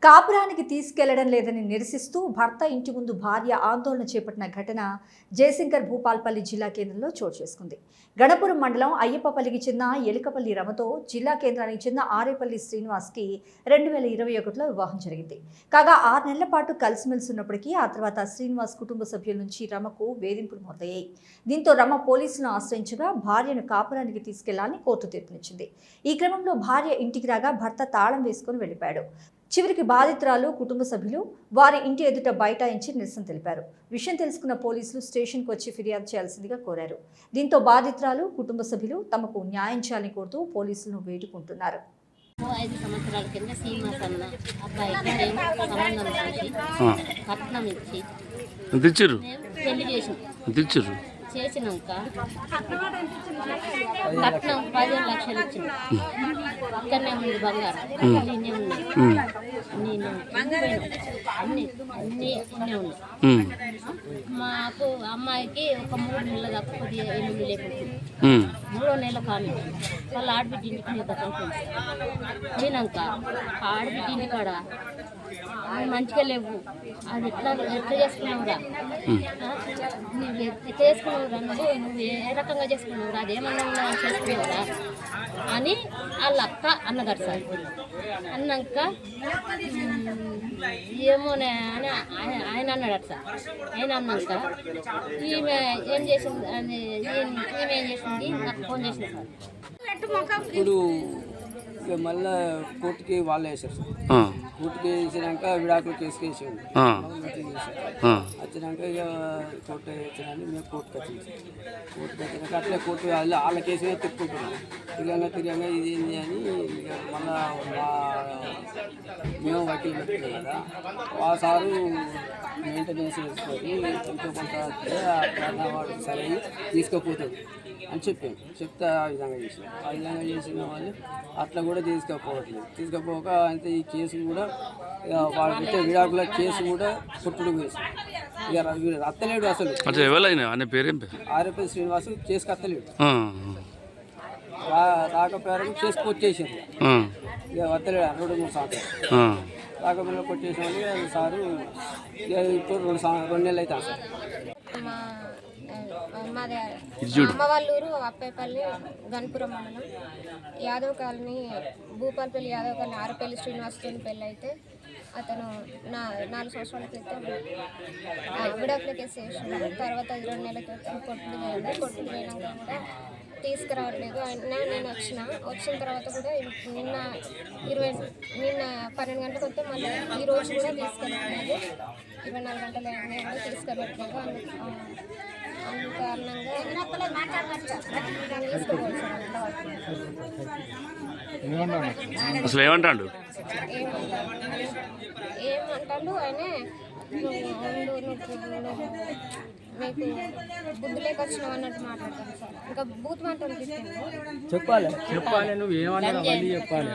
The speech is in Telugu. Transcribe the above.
కాపురానికి తీసుకెళ్లడం లేదని నిరసిస్తూ భర్త ఇంటి ముందు భార్య ఆందోళన చేపట్టిన ఘటన జయశంకర్ భూపాల్పల్లి జిల్లా కేంద్రంలో చోటు చేసుకుంది. గణపురం మండలం అయ్యప్పపల్లికి చెందిన ఎలుకపల్లి రమతో జిల్లా కేంద్రానికి చెందిన ఆరేపల్లి శ్రీనివాస్కి 2021లో వివాహం జరిగింది. కాగా 6 నెలల పాటు కలిసిమెలిసి ఉన్నప్పటికీ ఆ తర్వాత శ్రీనివాస్ కుటుంబ సభ్యుల నుంచి రమకు వేధింపులు మొదలయ్యాయి. దీంతో రమ పోలీసులను ఆశ్రయించగా భార్యను కాపురానికి తీసుకెళ్లాలని కోర్టు తీర్పునిచ్చింది. ఈ క్రమంలో భార్య ఇంటికి రాగా భర్త తాళం వేసుకుని వెళ్లిపోయాడు. చివరికి బాధితురాలు కుటుంబ సభ్యులు వారి ఇంటి ఎదుట బైఠాయించి నిరసన తెలిపారు. విషయం తెలుసుకున్న పోలీసులు స్టేషన్కు వచ్చి ఫిర్యాదు చేయాల్సిందిగా కోరారు. దీంతో బాధితురాలు కుటుంబ సభ్యులు తమకు న్యాయం చేయాలని కోరుతూ పోలీసులను వేడుకుంటున్నారు. 5 సంవత్సరాల కింద శ్రీనివాస్ అన్న అబ్బాయికి సంబంధం చేసి కట్నం ఇచ్చి పెళ్లి చేసినాక కట్నం 15 లక్షలు ఇచ్చింది. ఇక్కడనే ఉంది బంగారం, నేనే ఉన్నా, నేను అన్నీ ఉన్నాయి. మాకు అమ్మాయికి ఒక 3 నెలల దాకా కొద్దిగా ఎనిమిది లేకపోతే 3వ నెల కానీ వాళ్ళ ఆడబిడ్డ ఇంటికి మీద పోయినాక ఆడబిడ్డ ఇంటి కాడ మంచిగా లేవు, అది ఎట్లా చేసుకున్నావురా, నువ్వు ఎట్లా చేసుకున్నావురా, నువ్వు ఏ రకంగా చేసుకున్నావురా, అదేమన్నా చేసుకున్నావురా అని వాళ్ళ అక్క అన్నగారు సార్. అన్నాక ఏమోనే అని ఆయన అన్నాడు సార్. ఆయన అన్నాక ఈమె ఏం చేసింది, ఈమె ఏం చేసింది నాకు ఫోన్ చేసింది సార్. ఇప్పుడు మళ్ళీ కోర్టుకి వాళ్ళు వేసారు సార్. కోర్టుకి వేసినాక విడాకులు కేసుకి వేసాడు. వచ్చినాక ఇక కోర్టు వచ్చినాక మేము కోర్టుకి వచ్చింది సార్. కోర్టుకి వచ్చినాక అట్లే కోర్టు వాళ్ళ కేసు మీద తిప్పుకుంటున్నాం. తిరగంగా ఇది ఏంది అని ఇక మళ్ళా మేము వకీలు పెట్టుకున్నాం కదా, ఆ సారు మెయింటెనెన్స్ వేసుకొని ఎంతో కొంత వాడు సరే తీసుకుపోతుంది అని చెప్పాను. చెప్తే ఆ విధంగా చేసిన వాళ్ళు అట్లా కూడా తీసుకపోక అంతే. ఈ కేసు కూడా వాళ్ళు పెట్టే విడాకుల కేసు కూడా కొట్టుడు వేసి ఇక అత్తలేడు అసలు. ఆరేపల్లి శ్రీనివాస్ కేసుకు అత్తలేడు. రాకపోయారు కేసుకు వచ్చేసారు. ఇక వత్తలేడు 2-3 సంవత్సరాలు రాకపోయినా కొట్టేసిన వాళ్ళు సారు ఇప్పుడు 2 నెలలు అవుతాను సార్. మాది అమ్మ వాళ్ళ ఊరు అప్పేపల్లి గణపురం మండలం యాదవ్ కాలనీ భూపాల్పల్లి యాదవ్ కాలనీ ఆరేపల్లి శ్రీనివాస్తో పెళ్ళి అయితే అతను 4 సంవత్సరాల క్రితం విడాకుల కేసు వేసినాడు. తర్వాత 2 నెలల క్రితం కొట్టుకు పోయినాక కూడా తీసుకురావట్లేదు. నేను వచ్చిన తర్వాత కూడా నిన్న 12 గంటలకు వస్తే మళ్ళీ ఈ రోజు కూడా తీసుకెళ్ళట్లేదు. 24 గంటలు అయినా కూడా తీసుకెళ్ళట్లేదు. అందు కారణంగా అసలు ఏమంటాడు ఆయన మీకు బుద్ధి లేక వచ్చినావు అన్నట్టు మాట్లాడతాను సార్. ఇంకా బూత్ మాట చెప్పాలి నువ్వు ఏమన్నా చెప్పాలి.